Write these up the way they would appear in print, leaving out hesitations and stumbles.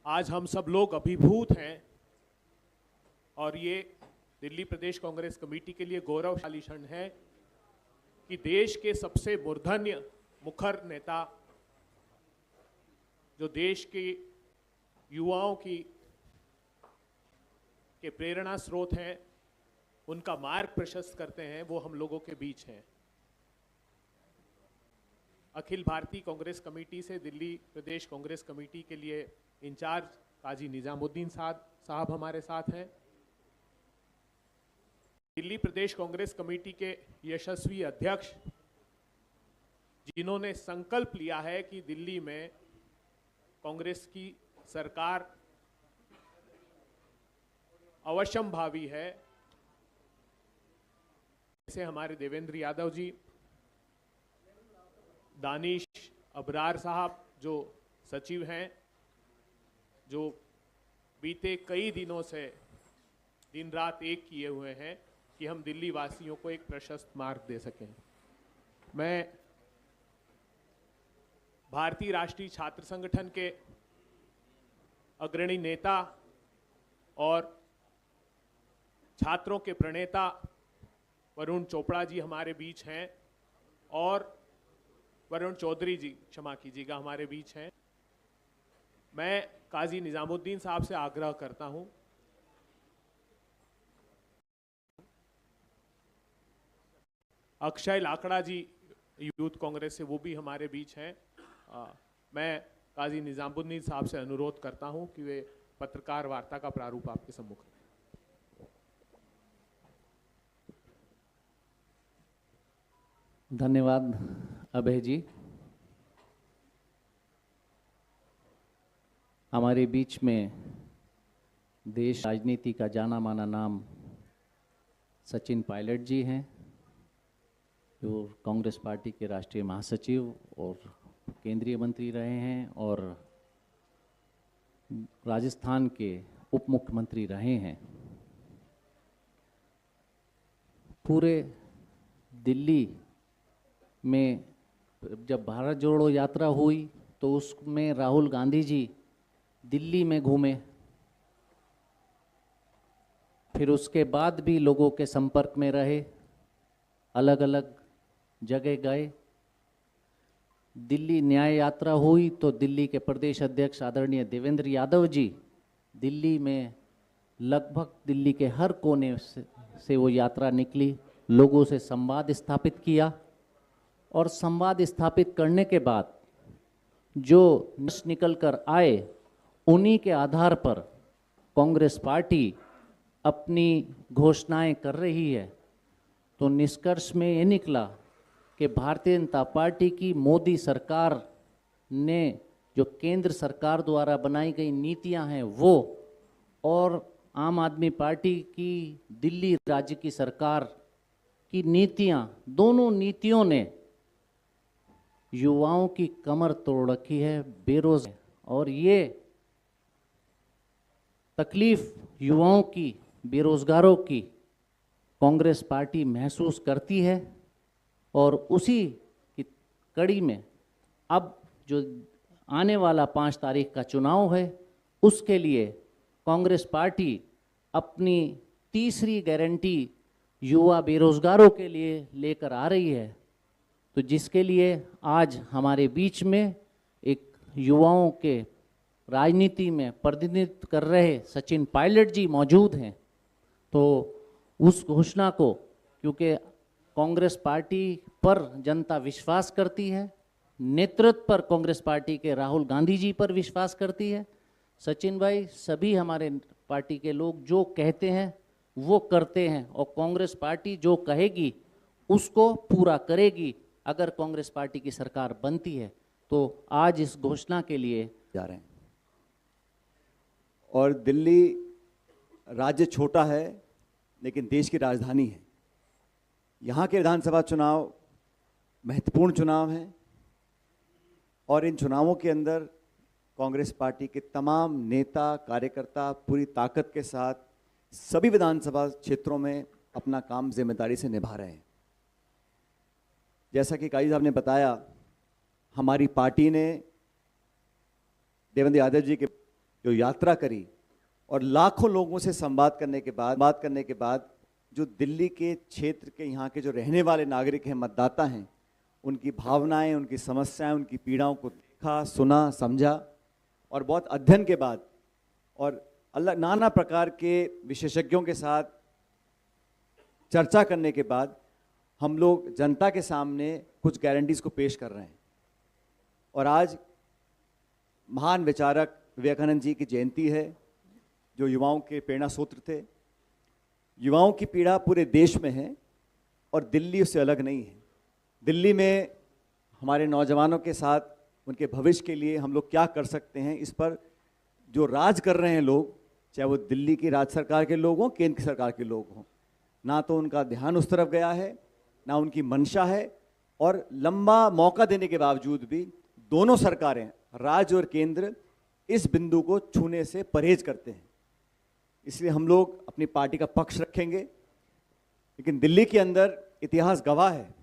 आज हम सब लोग अभिभूत हैं और ये दिल्ली प्रदेश कांग्रेस कमेटी के लिए गौरवशाली क्षण है कि देश के सबसे मूर्धन्य मुखर नेता, जो देश के युवाओं की के प्रेरणा स्रोत हैं, उनका मार्ग प्रशस्त करते हैं, वो हम लोगों के बीच हैं। अखिल भारतीय कांग्रेस कमेटी से दिल्ली प्रदेश कांग्रेस कमेटी के लिए इंचार्ज काजी निजामुद्दीन साहब हमारे साथ हैं। दिल्ली प्रदेश कांग्रेस कमेटी के यशस्वी अध्यक्ष, जिन्होंने संकल्प लिया है कि दिल्ली में कांग्रेस की सरकार अवश्यंभावी है, जैसे हमारे देवेंद्र यादव जी, दानिश अबरार साहब जो सचिव हैं, जो बीते कई दिनों से दिन रात एक किए हुए हैं कि हम दिल्ली वासियों को एक प्रशस्त मार्ग दे सकें। मैं भारतीय राष्ट्रीय छात्र संगठन के अग्रणी नेता और छात्रों के प्रणेता वरुण चोपड़ा जी हमारे बीच हैं, और वरुण चौधरी जी, क्षमा कीजिएगा, हमारे बीच हैं। मैं काजी निजामुद्दीन साहब से आग्रह करता हूं, अक्षय लाकड़ा जी यूथ कांग्रेस से, वो भी हमारे बीच हैं। मैं काजी निजामुद्दीन साहब से अनुरोध करता हूं कि वे पत्रकार वार्ता का प्रारूप आपके सम्मुख रखें। धन्यवाद अभय जी। हमारे बीच में देश राजनीति का जाना माना नाम सचिन पायलट जी हैं, जो कांग्रेस पार्टी के राष्ट्रीय महासचिव और केंद्रीय मंत्री रहे हैं और राजस्थान के उप मुख्यमंत्री रहे हैं। पूरे दिल्ली में जब भारत जोड़ो यात्रा हुई तो उसमें राहुल गांधी जी दिल्ली में घूमे, फिर उसके बाद भी लोगों के संपर्क में रहे, अलग अलग जगह गए। दिल्ली न्याय यात्रा हुई तो दिल्ली के प्रदेश अध्यक्ष आदरणीय देवेंद्र यादव जी दिल्ली में लगभग दिल्ली के हर कोने से वो यात्रा निकली, लोगों से संवाद स्थापित किया, और संवाद स्थापित करने के बाद जो निकल कर आए उन्हीं के आधार पर कांग्रेस पार्टी अपनी घोषणाएं कर रही है। तो निष्कर्ष में ये निकला कि भारतीय जनता पार्टी की मोदी सरकार ने जो केंद्र सरकार द्वारा बनाई गई नीतियां हैं वो, और आम आदमी पार्टी की दिल्ली राज्य की सरकार की नीतियां, दोनों नीतियों ने युवाओं की कमर तोड़ रखी है, बेरोजगार, और ये तकलीफ युवाओं की, बेरोजगारों की कांग्रेस पार्टी महसूस करती है। और उसी की कड़ी में अब जो आने वाला 5 तारीख का चुनाव है, उसके लिए कांग्रेस पार्टी अपनी तीसरी गारंटी युवा बेरोजगारों के लिए लेकर आ रही है। तो जिसके लिए आज हमारे बीच में एक युवाओं के राजनीति में प्रतिनिधित्व कर रहे सचिन पायलट जी मौजूद हैं। तो उस घोषणा को, क्योंकि कांग्रेस पार्टी पर जनता विश्वास करती है, नेतृत्व पर कांग्रेस पार्टी के राहुल गांधी जी पर विश्वास करती है, सचिन भाई सभी हमारे पार्टी के लोग जो कहते हैं वो करते हैं, और कांग्रेस पार्टी जो कहेगी उसको पूरा करेगी अगर कांग्रेस पार्टी की सरकार बनती है। तो आज इस घोषणा के लिए जा रहे हैं। और दिल्ली राज्य छोटा है लेकिन देश की राजधानी है। यहाँ के विधानसभा चुनाव महत्वपूर्ण चुनाव हैं, और इन चुनावों के अंदर कांग्रेस पार्टी के तमाम नेता कार्यकर्ता पूरी ताकत के साथ सभी विधानसभा क्षेत्रों में अपना काम जिम्मेदारी से निभा रहे हैं। जैसा कि काजी साहब ने बताया, हमारी पार्टी ने देवेंद्र यादव जी के जो यात्रा करी और लाखों लोगों से संवाद करने के बाद जो दिल्ली के क्षेत्र के यहाँ के जो रहने वाले नागरिक हैं, मतदाता हैं, उनकी भावनाएं, उनकी समस्याएं, उनकी पीड़ाओं को देखा, सुना, समझा और बहुत अध्ययन के बाद और नाना प्रकार के विशेषज्ञों के साथ चर्चा करने के बाद हम लोग जनता के सामने कुछ गारंटीज को पेश कर रहे हैं। और आज महान विचारक विवेकानंद जी की जयंती है, जो युवाओं के प्रेरणा सूत्र थे। युवाओं की पीड़ा पूरे देश में है और दिल्ली उससे अलग नहीं है। दिल्ली में हमारे नौजवानों के साथ उनके भविष्य के लिए हम लोग क्या कर सकते हैं, इस पर जो राज कर रहे हैं लोग, चाहे वो दिल्ली की राज्य सरकार के लोग हों, केंद्र की सरकार के लोग हों, ना तो उनका ध्यान उस तरफ गया है, ना उनकी मंशा है। और लंबा मौका देने के बावजूद भी दोनों सरकारें, राज्य और केंद्र, इस बिंदु को छूने से परहेज करते हैं। इसलिए हम लोग अपनी पार्टी का पक्ष रखेंगे। लेकिन दिल्ली के अंदर इतिहास गवाह है,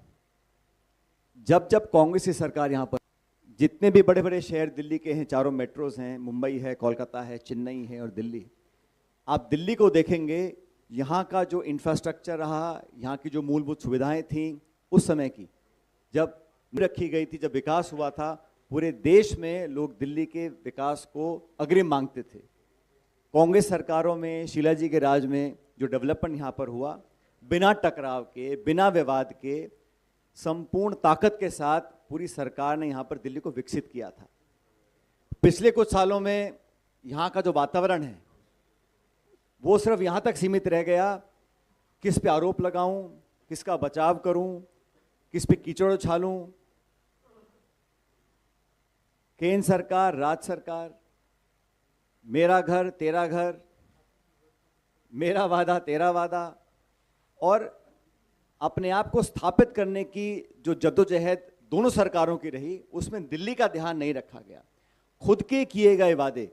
जब जब कांग्रेस की सरकार यहाँ पर, जितने भी बड़े बड़े शहर दिल्ली के हैं, चारों मेट्रोज हैं, मुंबई है, कोलकाता है, चेन्नई है और दिल्ली, आप दिल्ली को देखेंगे, यहाँ का जो इंफ्रास्ट्रक्चर रहा, यहाँ की जो मूलभूत सुविधाएं थीं उस समय की, जब रखी गई थी, जब विकास हुआ था, पूरे देश में लोग दिल्ली के विकास को अग्रिम मांगते थे। कांग्रेस सरकारों में, शीला जी के राज में जो डेवलपमेंट यहाँ पर हुआ, बिना टकराव के, बिना विवाद के, संपूर्ण ताकत के साथ पूरी सरकार ने यहाँ पर दिल्ली को विकसित किया था। पिछले कुछ सालों में यहाँ का जो वातावरण है वो सिर्फ यहाँ तक सीमित रह गया, किस पे आरोप लगाऊं, किसका बचाव करूं, किस पे कीचड़ उछालूं। केंद्र सरकार, राज्य सरकार, मेरा घर तेरा घर, मेरा वादा तेरा वादा, और अपने आप को स्थापित करने की जो जद्दोजहद दोनों सरकारों की रही, उसमें दिल्ली का ध्यान नहीं रखा गया। खुद के किए गए वादे,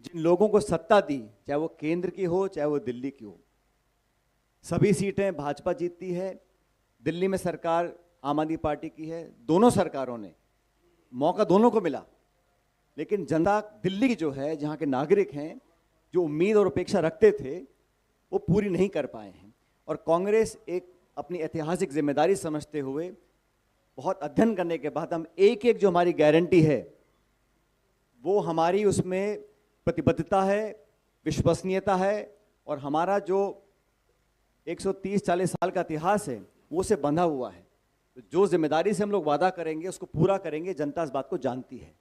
जिन लोगों को सत्ता दी, चाहे वो केंद्र की हो चाहे वो दिल्ली की हो, सभी सीटें भाजपा जीतती है। दिल्ली में सरकार आम आदमी पार्टी की है। दोनों सरकारों ने मौका दोनों को मिला, लेकिन जनता दिल्ली की जो है, जहाँ के नागरिक हैं, जो उम्मीद और अपेक्षा रखते थे वो पूरी नहीं कर पाए हैं। और कांग्रेस एक अपनी ऐतिहासिक जिम्मेदारी समझते हुए, बहुत अध्ययन करने के बाद, हम एक एक जो हमारी गारंटी है वो हमारी उसमें प्रतिबद्धता है, विश्वसनीयता है, और हमारा जो 130-40 साल का इतिहास है वो से बंधा हुआ है। तो जो जिम्मेदारी से हम लोग वादा करेंगे उसको पूरा करेंगे। जनता इस बात को जानती है।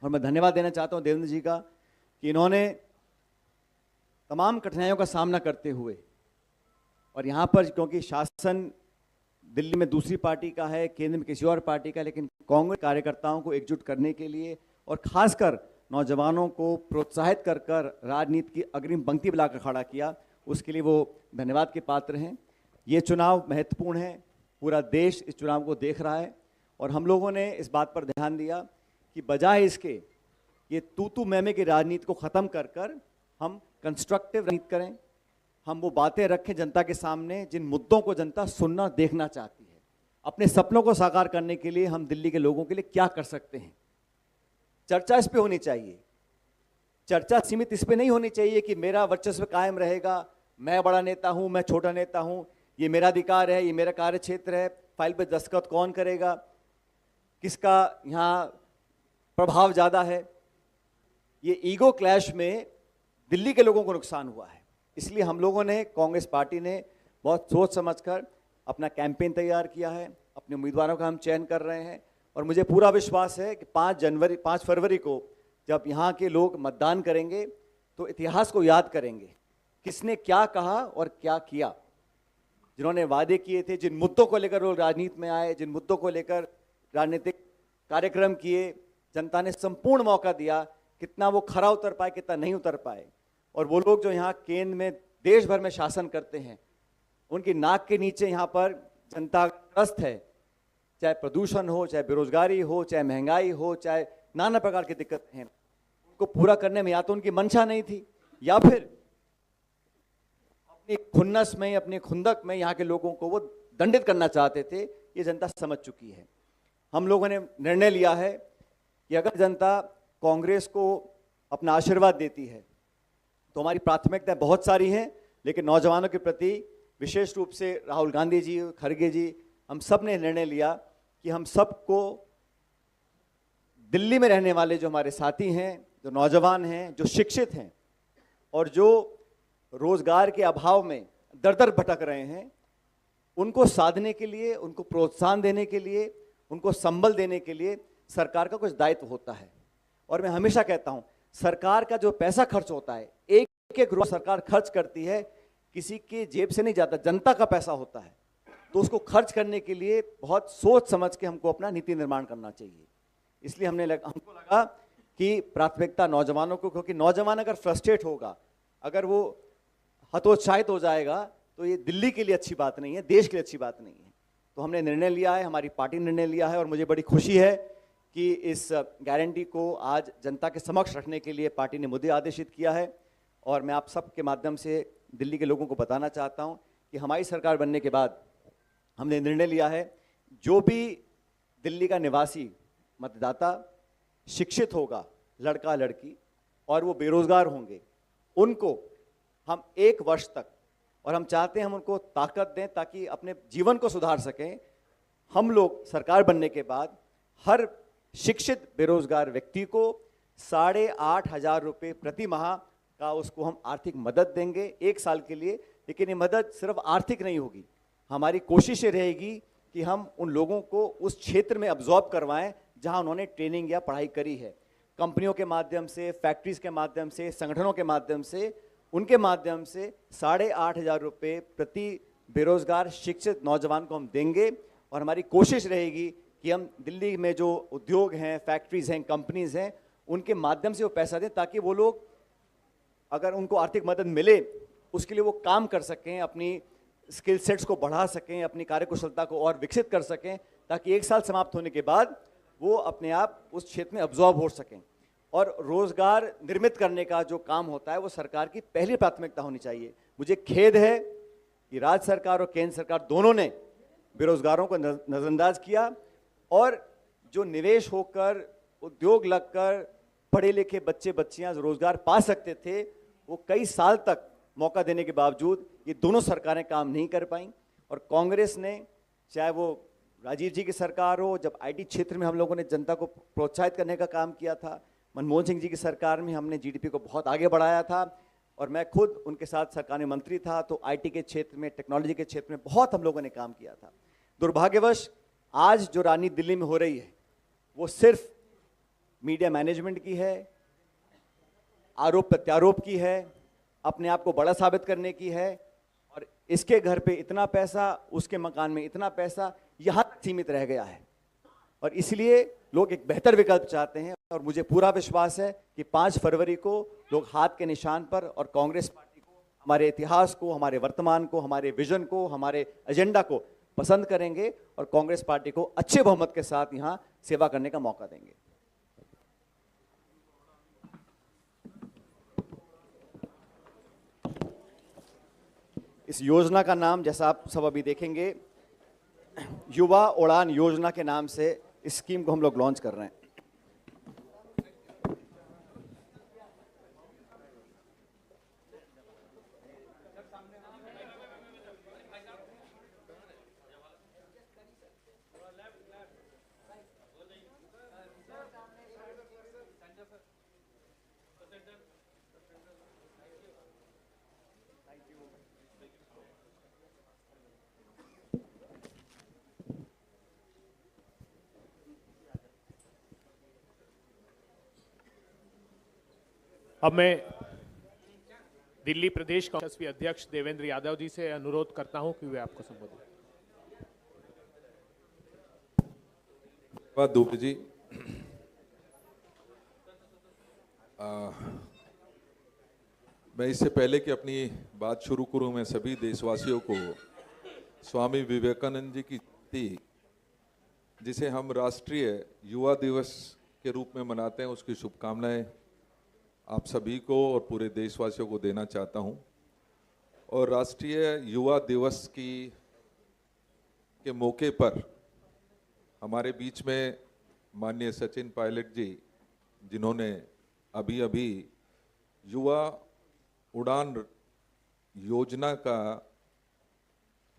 और मैं धन्यवाद देना चाहता हूं देवेंद्र जी का कि इन्होंने तमाम कठिनाइयों का सामना करते हुए, और यहाँ पर क्योंकि शासन दिल्ली में दूसरी पार्टी का है, केंद्र में किसी और पार्टी का, लेकिन कांग्रेस कार्यकर्ताओं को एकजुट करने के लिए और खासकर नौजवानों को प्रोत्साहित कर कर राजनीति की अग्रिम पंक्ति बुलाकर खड़ा किया, उसके लिए वो धन्यवाद के पात्र हैं। ये चुनाव महत्वपूर्ण है, पूरा देश इस चुनाव को देख रहा है, और हम लोगों ने इस बात पर ध्यान दिया कि बजाय इसके ये तू मैमे की राजनीति को ख़त्म कर कर हम कंस्ट्रक्टिव राजनीति करें, हम वो बातें रखें जनता के सामने जिन मुद्दों को जनता सुनना देखना चाहती है। अपने सपनों को साकार करने के लिए हम दिल्ली के लोगों के लिए क्या कर सकते हैं, चर्चा इस पे होनी चाहिए। चर्चा सीमित इस पे नहीं होनी चाहिए कि मेरा वर्चस्व कायम रहेगा, मैं बड़ा नेता हूं, मैं छोटा नेता हूं, ये मेरा अधिकार है, ये मेरा कार्य क्षेत्र है, फाइल पे दस्तखत कौन करेगा, किसका यहाँ प्रभाव ज़्यादा है। ये ईगो क्लैश में दिल्ली के लोगों को नुकसान हुआ है। इसलिए हम लोगों ने, कांग्रेस पार्टी ने बहुत सोच समझकर अपना कैंपेन तैयार किया है, अपने उम्मीदवारों का हम चयन कर रहे हैं। और मुझे पूरा विश्वास है कि 5 फरवरी को जब यहाँ के लोग मतदान करेंगे तो इतिहास को याद करेंगे, किसने क्या कहा और क्या किया। जिन्होंने वादे किए थे, जिन मुद्दों को लेकर लोग राजनीति में आए, जिन मुद्दों को लेकर राजनीतिक कार्यक्रम किए, जनता ने संपूर्ण मौका दिया, कितना वो खरा उतर पाए, कितना नहीं उतर पाए। और वो लोग जो यहाँ केंद्र में देश भर में शासन करते हैं, उनकी नाक के नीचे यहाँ पर जनता ग्रस्त है, चाहे प्रदूषण हो, चाहे बेरोजगारी हो, चाहे महंगाई हो, चाहे नाना प्रकार की दिक्कतें हैं। उनको पूरा करने में या तो उनकी मंशा नहीं थी, या फिर अपनी खुन्नस में, अपने खुंदक में यहाँ के लोगों को वो दंडित करना चाहते थे। ये जनता समझ चुकी है। हम लोगों ने निर्णय लिया है कि अगर जनता कांग्रेस को अपना आशीर्वाद देती है। तो हमारी प्राथमिकताएं बहुत सारी हैं, लेकिन नौजवानों के प्रति विशेष रूप से राहुल गांधी जी, खड़गे जी, हम सब ने निर्णय लिया कि हम सबको दिल्ली में रहने वाले जो हमारे साथी हैं, जो नौजवान हैं, जो शिक्षित हैं और जो रोजगार के अभाव में दर दर भटक रहे हैं, उनको साधने के लिए, उनको प्रोत्साहन देने के लिए, उनको संबल देने के लिए सरकार का कुछ दायित्व होता है। और मैं हमेशा कहता हूं, सरकार का जो पैसा खर्च होता है, एक एक रुपया सरकार खर्च करती है, किसी के जेब से नहीं जाता, जनता का पैसा होता है। तो उसको खर्च करने के लिए बहुत सोच समझ के हमको अपना नीति निर्माण करना चाहिए। इसलिए हमको लगा कि प्राथमिकता नौजवानों को, क्योंकि नौजवान अगर फ्रस्ट्रेट होगा, अगर वो हतोत्साहित हो जाएगा, तो ये दिल्ली के लिए अच्छी बात नहीं है, देश के लिए अच्छी बात नहीं है। तो हमने निर्णय लिया है, हमारी पार्टी ने निर्णय लिया है, और मुझे बड़ी खुशी है कि इस गारंटी को आज जनता के समक्ष रखने के लिए पार्टी ने मुझे आदेशित किया है। और मैं आप सब के माध्यम से दिल्ली के लोगों को बताना चाहता हूं कि हमारी सरकार बनने के बाद हमने निर्णय लिया है, जो भी दिल्ली का निवासी मतदाता शिक्षित होगा, लड़का लड़की, और वो बेरोजगार होंगे, उनको हम 1 वर्ष तक, और हम चाहते हैं हम उनको ताकत दें ताकि अपने जीवन को सुधार सकें। हम लोग सरकार बनने के बाद हर शिक्षित बेरोजगार व्यक्ति को 8,500 रुपये प्रति माह का उसको हम आर्थिक मदद देंगे 1 साल के लिए। लेकिन ये मदद सिर्फ आर्थिक नहीं होगी, हमारी कोशिश ये रहेगी कि हम उन लोगों को उस क्षेत्र में अब्जॉर्ब करवाएं जहां उन्होंने ट्रेनिंग या पढ़ाई करी है। कंपनियों के माध्यम से, फैक्ट्रीज के माध्यम से, संगठनों के माध्यम से, उनके माध्यम से 8,500 रुपये प्रति बेरोजगार शिक्षित नौजवान को हम देंगे। और हमारी कोशिश रहेगी कि हम दिल्ली में जो उद्योग हैं, फैक्ट्रीज हैं, कंपनीज हैं, उनके माध्यम से वो पैसा दें ताकि वो लोग, अगर उनको आर्थिक मदद मिले, उसके लिए वो काम कर सकें, अपनी स्किल सेट्स को बढ़ा सकें, अपनी कार्यकुशलता को और विकसित कर सकें, ताकि 1 साल समाप्त होने के बाद वो अपने आप उस क्षेत्र में अब्जॉर्ब हो सकें। और रोजगार निर्मित करने का जो काम होता है वो सरकार की पहली प्राथमिकता होनी चाहिए। मुझे खेद है कि राज्य सरकार और केंद्र सरकार दोनों ने बेरोजगारों को नजरअंदाज किया, और जो निवेश होकर, उद्योग लगकर पढ़े लिखे बच्चे बच्चियां रोजगार पा सकते थे, वो कई साल तक मौका देने के बावजूद ये दोनों सरकारें काम नहीं कर पाई। और कांग्रेस ने, चाहे वो राजीव जी की सरकार हो, जब आईटी क्षेत्र में हम लोगों ने जनता को प्रोत्साहित करने का काम किया था, मनमोहन सिंह जी की सरकार में हमने जीडीपी को बहुत आगे बढ़ाया था, और मैं खुद उनके साथ सरकार में मंत्री था, तो आईटी के क्षेत्र में, टेक्नोलॉजी के क्षेत्र में बहुत हम लोगों ने काम किया था। दुर्भाग्यवश आज जो राजनीति दिल्ली में हो रही है वो सिर्फ मीडिया मैनेजमेंट की है, आरोप प्रत्यारोप की है, अपने आप को बड़ा साबित करने की है, और इसके घर पे इतना पैसा, उसके मकान में इतना पैसा, यहाँ तक सीमित रह गया है। और इसलिए लोग एक बेहतर विकल्प चाहते हैं, और मुझे पूरा विश्वास है कि 5 फरवरी को लोग हाथ के निशान पर और कांग्रेस पार्टी को, हमारे इतिहास को, हमारे वर्तमान को, हमारे विजन को, हमारे एजेंडा को पसंद करेंगे, और कांग्रेस पार्टी को अच्छे बहुमत के साथ यहाँ सेवा करने का मौका देंगे। इस योजना का नाम, जैसा आप सब अभी देखेंगे, युवा उड़ान योजना के नाम से इस स्कीम को हम लोग लॉन्च कर रहे हैं। अब मैं दिल्ली प्रदेश कांग्रेस अध्यक्ष देवेंद्र यादव जी से अनुरोध करता हूं कि वे आपको संबोधित। धन्यवाद दुबे जी। मैं इससे पहले कि अपनी बात शुरू करूं, मैं सभी देशवासियों को स्वामी विवेकानंद जी की जयंती, जिसे हम राष्ट्रीय युवा दिवस के रूप में मनाते हैं, उसकी शुभकामनाएं आप सभी को और पूरे देशवासियों को देना चाहता हूं। और राष्ट्रीय युवा दिवस के मौके पर हमारे बीच में माननीय सचिन पायलट जी, जिन्होंने अभी अभी युवा उड़ान योजना का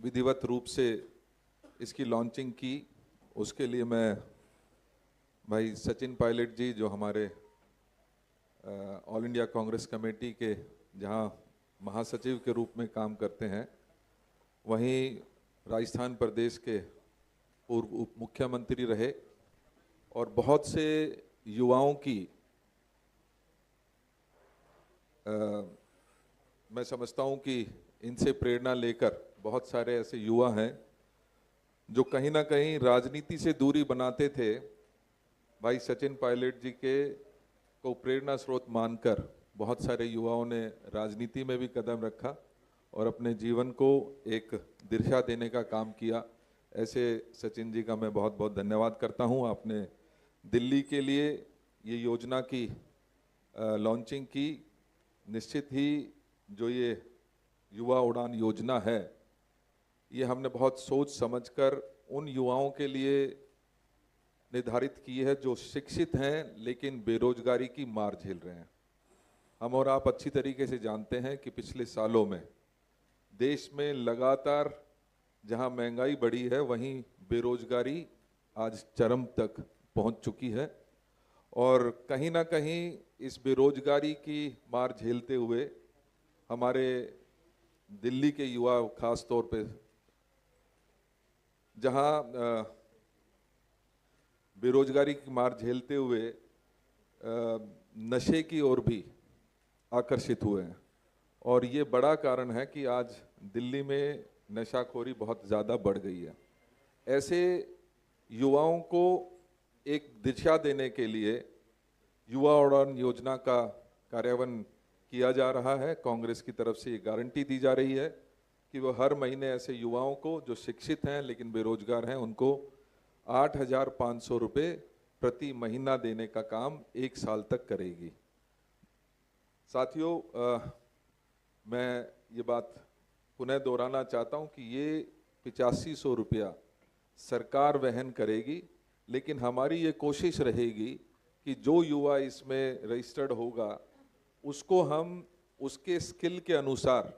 विधिवत रूप से इसकी लॉन्चिंग की। उसके लिए मैं भाई सचिन पायलट जी, जो हमारे ऑल इंडिया कांग्रेस कमेटी के जहां महासचिव के रूप में काम करते हैं, वहीं राजस्थान प्रदेश के पूर्व उप मुख्यमंत्री रहे और बहुत से युवाओं की मैं समझता हूं कि इनसे प्रेरणा लेकर बहुत सारे ऐसे युवा हैं जो कहीं ना कहीं राजनीति से दूरी बनाते थे। भाई सचिन पायलट जी के को प्रेरणा स्रोत मानकर बहुत सारे युवाओं ने राजनीति में भी कदम रखा और अपने जीवन को एक दिशा देने का काम किया। ऐसे सचिन जी का मैं बहुत बहुत धन्यवाद करता हूं। आपने दिल्ली के लिए ये योजना की लॉन्चिंग की। निश्चित ही जो ये युवा उड़ान योजना है, ये हमने बहुत सोच समझकर उन युवाओं के लिए निर्धारित की है जो शिक्षित हैं लेकिन बेरोजगारी की मार झेल रहे हैं। हम और आप अच्छी तरीके से जानते हैं कि पिछले सालों में देश में लगातार जहां महंगाई बढ़ी है, वहीं बेरोजगारी आज चरम तक पहुंच चुकी है और कहीं ना कहीं इस बेरोजगारी की मार झेलते हुए हमारे दिल्ली के युवा खास तौर पे जहां बेरोजगारी की मार झेलते हुए नशे की ओर भी आकर्षित हुए हैं और ये बड़ा कारण है कि आज दिल्ली में नशाखोरी बहुत ज़्यादा बढ़ गई है। ऐसे युवाओं को एक दिशा देने के लिए युवा उड़ान योजना का कार्यान्वयन किया जा रहा है। कांग्रेस की तरफ से ये गारंटी दी जा रही है कि वो हर महीने ऐसे युवाओं को जो शिक्षित हैं लेकिन बेरोजगार हैं, उनको 8,500 रुपये प्रति महीना देने का काम 1 साल तक करेगी। साथियों, मैं ये बात पुनः दोहराना चाहता हूँ कि ये 8500 रुपया सरकार वहन करेगी, लेकिन हमारी ये कोशिश रहेगी कि जो युवा इसमें रजिस्टर्ड होगा उसको हम उसके स्किल के अनुसार,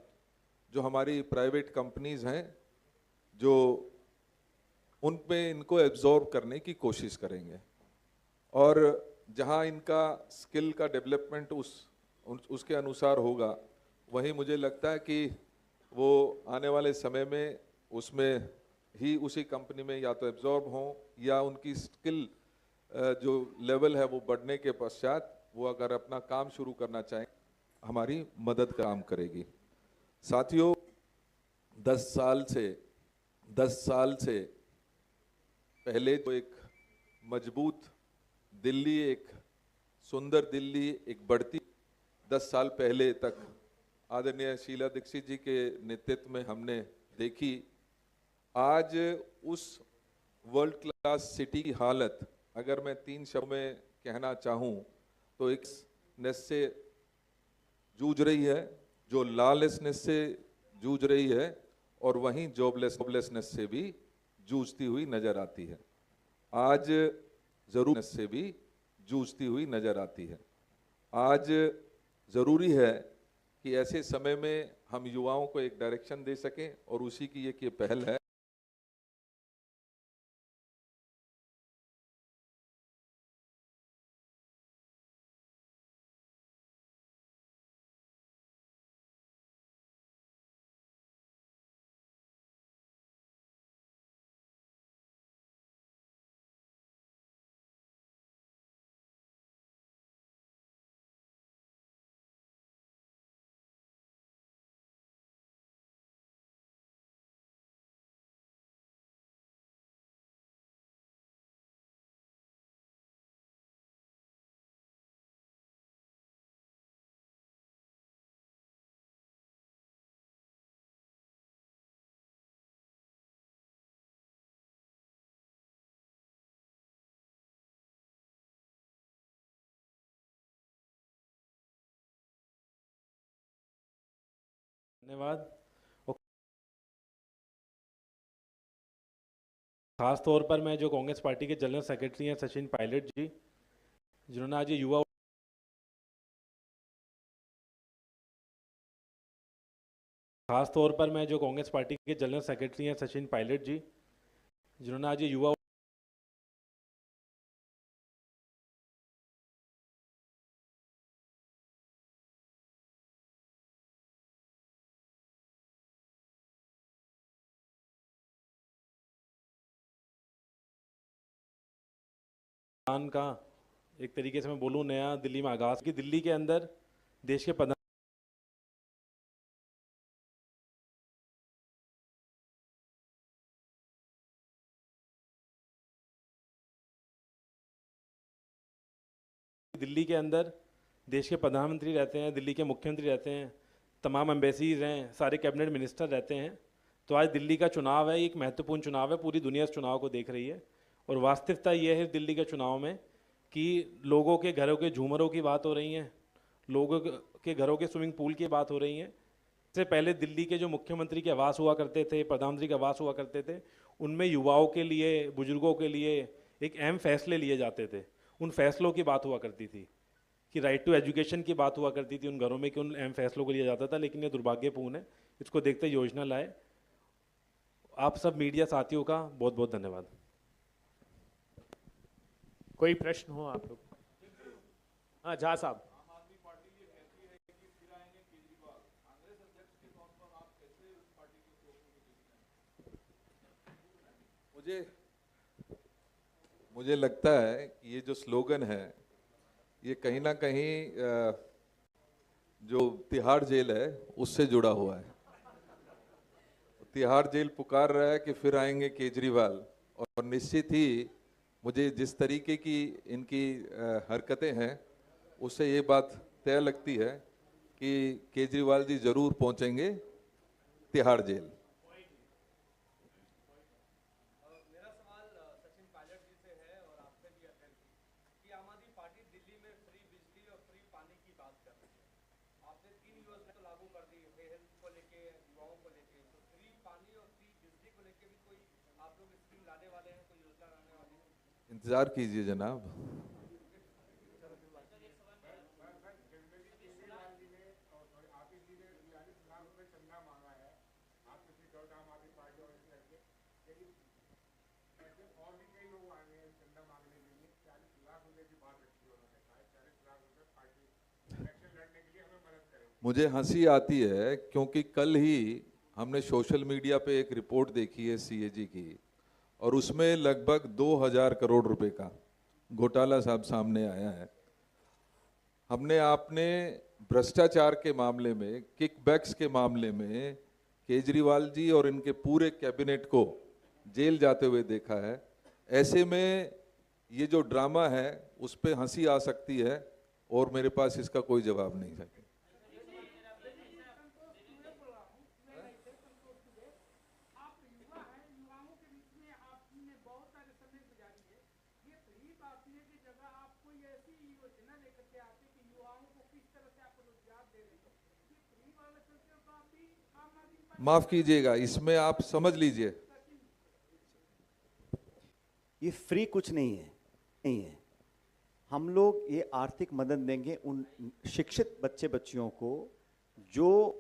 जो हमारी प्राइवेट कंपनीज हैं, जो उन पे इनको एब्जॉर्ब करने की कोशिश करेंगे और जहां इनका स्किल का डेवलपमेंट उसके अनुसार होगा, वहीं मुझे लगता है कि वो आने वाले समय में उसमें ही उसी कंपनी में या तो एब्जॉर्ब हों या उनकी स्किल जो लेवल है वो बढ़ने के पश्चात वो अगर अपना काम शुरू करना चाहें, हमारी मदद का काम करेगी। साथियों, 10 साल से पहले तो एक मजबूत दिल्ली, एक सुंदर दिल्ली, एक बढ़ती 10 साल पहले तक आदरणीय शीला दीक्षित जी के नेतृत्व में हमने देखी। आज उस वर्ल्ड क्लास सिटी की हालत अगर मैं 3 शब्द में कहना चाहूँ तो एक नेस से जूझ रही है, जो लॉलेसनेस से जूझ रही है और वहीं जॉबलेसनेस से भी जूझती हुई नजर आती है। आज जरूर से भी जूझती हुई नजर आती है। आज जरूरी है कि ऐसे समय में हम युवाओं को एक डायरेक्शन दे सकें और उसी की एक ये पहल है। धन्यवाद। और खास तौर पर मैं जो कांग्रेस पार्टी के जनरल सेक्रेटरी हैं सचिन पायलट जी, जिन्होंने आज ये युवा खास तौर पर मैं जो कांग्रेस पार्टी के जनरल सेक्रेटरी हैं सचिन पायलट जी, जिन्होंने आज ये युवा का एक तरीके से मैं बोलूँ नया दिल्ली में आगाज की दिल्ली के अंदर देश के प्रधान दिल्ली के अंदर देश के प्रधानमंत्री रहते हैं, दिल्ली के मुख्यमंत्री रहते हैं, तमाम एम्बेसीज हैं, सारे कैबिनेट मिनिस्टर रहते हैं। तो आज दिल्ली का चुनाव है, एक महत्वपूर्ण चुनाव है, पूरी दुनिया इस चुनाव को देख रही है। और वास्तविकता ये है दिल्ली के चुनाव में कि लोगों के घरों के झूमरों की बात हो रही है, लोगों के घरों के स्विमिंग पूल की बात हो रही है। इससे पहले दिल्ली के जो मुख्यमंत्री के आवास हुआ करते थे, प्रधानमंत्री के आवास हुआ करते थे, उनमें युवाओं के लिए, बुजुर्गों के लिए एक अहम फैसले लिए जाते थे। उन फैसलों की बात हुआ करती थी कि राइट टू एजुकेशन की बात हुआ करती थी उन घरों में कि उन अहम फैसलों को लिया जाता था। लेकिन ये दुर्भाग्यपूर्ण है, इसको देखते योजना लाए। आप सब मीडिया साथियों का बहुत बहुत धन्यवाद। कोई प्रश्न हो आप लोग? हाँ, झा साहब। मुझे लगता है कि ये जो स्लोगन है ये कहीं ना कहीं जो तिहाड़ जेल है उससे जुड़ा हुआ है। तिहाड़ जेल पुकार रहा है कि फिर आएंगे केजरीवाल, और निश्चित ही मुझे जिस तरीके की इनकी हरकतें हैं उससे ये बात तय लगती है कि केजरीवाल जी जरूर पहुंचेंगे तिहाड़ जेल। मेरा सवाल सचिन पायलट जी से है और आपसे भी अध्यक्ष जी कि आम आदमी पार्टी दिल्ली में फ्री बिजली और फ्री पानी की बात कर रही है। आपने 3 योजना तो लागू कर दी है, हेल्थ को लेके, युवाओं को लेके। तो फ्री पानी और फ्री बिजली को लेके भी कोई आप लोग स्कीम लाने वाले हैं, कोई योजना लाने वाले हैं? इंतजार कीजिए जनाब। मुझे हंसी आती है क्योंकि कल ही हमने सोशल मीडिया पे एक रिपोर्ट देखी है सीएजी की, और उसमें लगभग 2000 करोड़ रुपए का घोटाला साहब सामने आया है। हमने आपने भ्रष्टाचार के मामले में, किकबैक्स के मामले में केजरीवाल जी और इनके पूरे कैबिनेट को जेल जाते हुए देखा है। ऐसे में ये जो ड्रामा है उस पर हंसी आ सकती है और मेरे पास इसका कोई जवाब नहीं है। माफ कीजिएगा, इसमें आप समझ लीजिए ये फ्री कुछ नहीं है। हम लोग ये आर्थिक मदद देंगे उन शिक्षित बच्चे बच्चियों को जो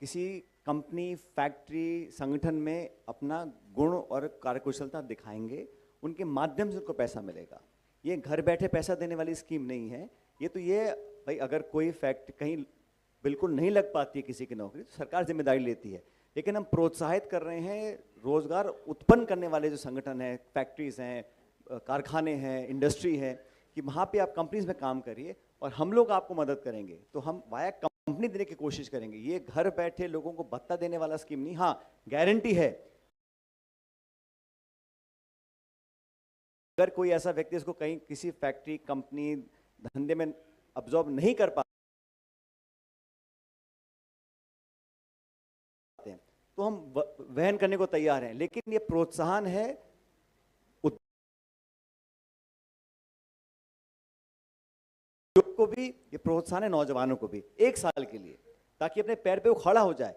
किसी कंपनी, फैक्ट्री, संगठन में अपना गुण और कार्यकुशलता दिखाएंगे, उनके माध्यम से उनको पैसा मिलेगा। ये घर बैठे पैसा देने वाली स्कीम नहीं है। ये भाई अगर कोई फैक्ट्री कहीं बिल्कुल नहीं लग पाती है किसी की नौकरी तो सरकार जिम्मेदारी लेती है, लेकिन हम प्रोत्साहित कर रहे हैं रोजगार उत्पन्न करने वाले जो संगठन हैं, फैक्ट्रीज हैं, कारखाने हैं, इंडस्ट्री है, कि वहाँ पे आप कंपनीज में काम करिए और हम लोग आपको मदद करेंगे। तो हम वाया कंपनी देने की कोशिश करेंगे। ये घर बैठे लोगों को भत्ता देने वाला स्कीम नहीं। हाँ, गारंटी है अगर कोई ऐसा व्यक्ति इसको कहीं किसी फैक्ट्री, कंपनी, धंधे में अब्जॉर्ब नहीं कर पाते तो हम वहन करने को तैयार हैं, लेकिन ये प्रोत्साहन है उद्योग को भी, ये प्रोत्साहन है नौजवानों को भी 1 साल के लिए, ताकि अपने पैर पे वो खड़ा हो जाए।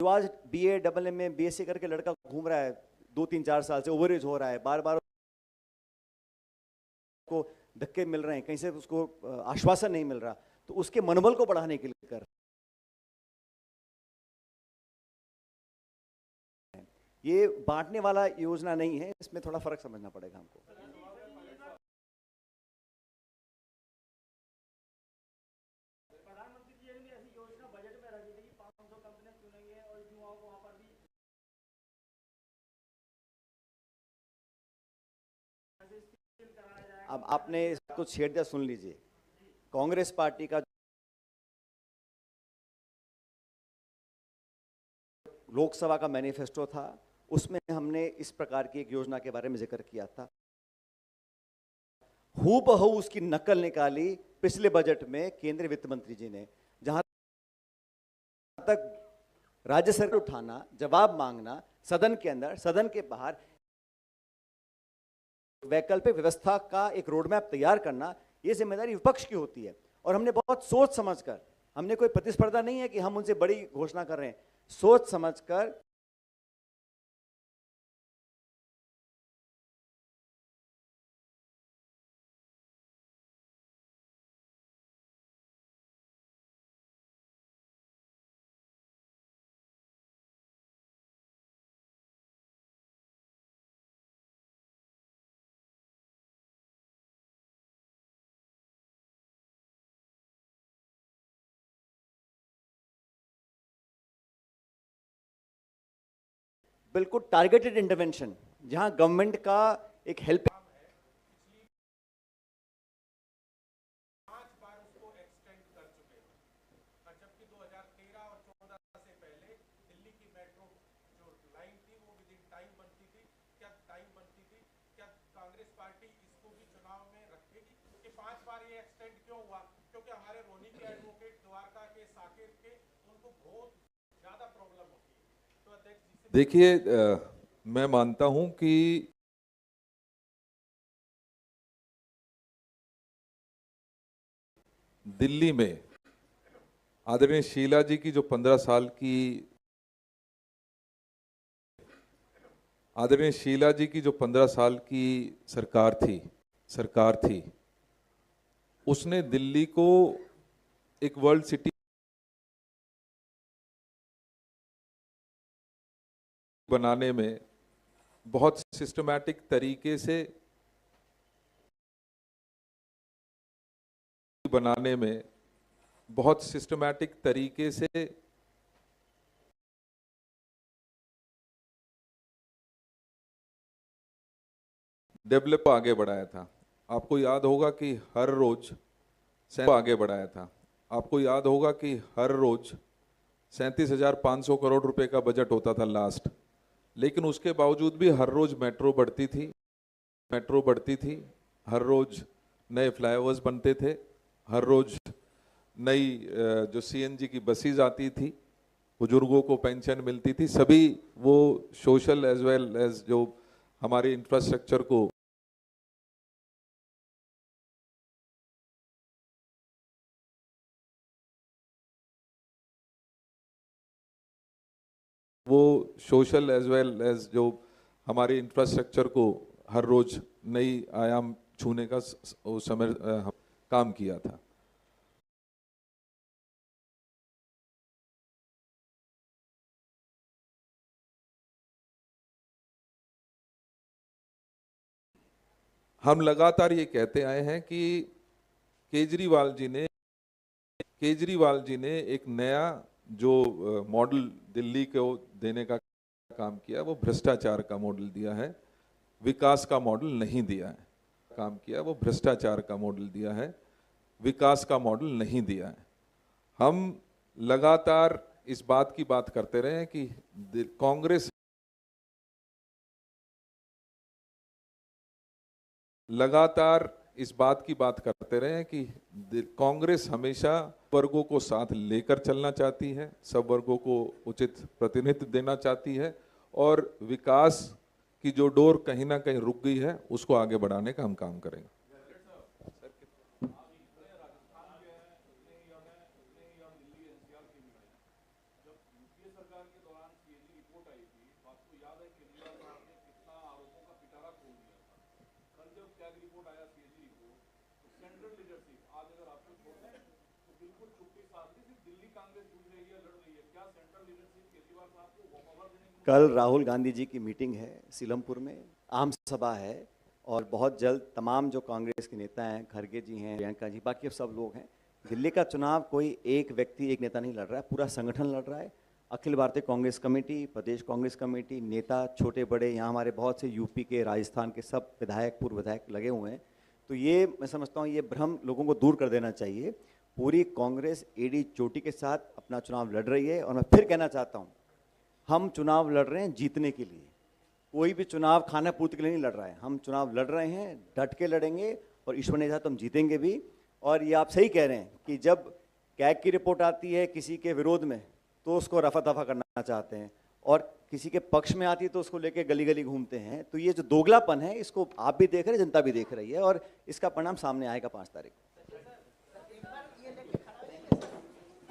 जो आज BA, MA, BSc करके लड़का घूम रहा है 2-3-4 साल से, ओवरेज हो रहा है, बार बार को धक्के मिल रहे हैं, कहीं से उसको आश्वासन नहीं मिल रहा, तो उसके मनोबल को बढ़ाने के लिए कर रहे हैं। ये बांटने वाला योजना नहीं है, इसमें थोड़ा फर्क समझना पड़ेगा हमको। अब आपने इसको छेड़ दिया, सुन लीजिए। कांग्रेस पार्टी का लोकसभा का मैनिफेस्टो था, उसमें हमने इस प्रकार की एक योजना के बारे में जिक्र किया था। हूबहू उसकी नकल निकाली पिछले बजट में केंद्रीय वित्त मंत्री जी ने। जहां तक राज्य सरकार उठाना, जवाब मांगना सदन के अंदर, सदन के बाहर, वैकल्पिक व्यवस्था का एक रोडमैप तैयार करना, यह जिम्मेदारी विपक्ष की होती है। और हमने बहुत सोच समझकर, हमने कोई प्रतिस्पर्धा नहीं है कि हम उनसे बड़ी घोषणा कर रहे हैं, सोच समझकर बिल्कुल टारगेटेड इंटरवेंशन, जहां गवर्नमेंट का एक हेल्प देखिए, मैं मानता हूं कि दिल्ली में आदरणीय शीला जी की जो 15 साल की आदरणीय शीला जी की जो 15 साल की सरकार थी, उसने दिल्ली को एक वर्ल्ड सिटी बनाने में बहुत सिस्टमैटिक तरीके से डेवलप आगे बढ़ाया था। आपको याद होगा कि हर रोज 37,500 करोड़ रुपए का बजट होता था लास्ट, लेकिन उसके बावजूद भी हर रोज मेट्रो बढ़ती थी, हर रोज नए फ्लाईओवर्स बनते थे, हर रोज नई जो सीएनजी की बसेज आती थी, बुजुर्गों को पेंशन मिलती थी। सभी वो सोशल एज वेल एज जो हमारे इंफ्रास्ट्रक्चर को हर रोज नई आयाम छूने का उस समय काम किया था। हम लगातार ये कहते आए हैं कि केजरीवाल जी ने एक नया जो मॉडल दिल्ली को देने का काम किया, वो भ्रष्टाचार का मॉडल दिया है, विकास का मॉडल नहीं दिया है। विकास का मॉडल नहीं दिया है। हम लगातार इस बात की बात करते रहे हैं कि कांग्रेस हमेशा वर्गों को साथ लेकर चलना चाहती है, सब वर्गों को उचित प्रतिनिधित्व देना चाहती है, और विकास की जो डोर कहीं ना कहीं रुक गई है उसको आगे बढ़ाने का हम काम करेंगे। कल राहुल गांधी जी की मीटिंग है सीलमपुर में, आम सभा है, और बहुत जल्द तमाम जो कांग्रेस के नेता हैं, खड़गे जी हैं, प्रियंका जी, बाकी सब लोग हैं। दिल्ली का चुनाव कोई एक व्यक्ति एक नेता नहीं लड़ रहा है, पूरा संगठन लड़ रहा है। अखिल भारतीय कांग्रेस कमेटी, प्रदेश कांग्रेस कमेटी, नेता छोटे बड़े, यहाँ हमारे बहुत से यूपी के, राजस्थान के सब विधायक, पूर्व विधायक लगे हुए हैं। तो ये मैं समझता हूँ ये भ्रम लोगों को दूर कर देना चाहिए। पूरी कांग्रेस एडी चोटी के साथ अपना चुनाव लड़ रही है। और मैं फिर कहना चाहता हूँ, हम चुनाव लड़ रहे हैं जीतने के लिए, कोई भी चुनाव खाना पूर्ति के लिए नहीं लड़ रहा है। हम चुनाव लड़ रहे हैं, डट के लड़ेंगे, और ईश्वर ने चाहा तो हम जीतेंगे भी। और ये आप सही कह रहे हैं कि जब कैग की रिपोर्ट आती है किसी के विरोध में तो उसको रफा दफा करना चाहते हैं, और किसी के पक्ष में आती है तो उसको लेके गली गली घूमते हैं। तो ये जो दोगलापन है, इसको आप भी देख रहे हैं, जनता भी देख रही है, और इसका परिणाम सामने आएगा 5 तारीख को।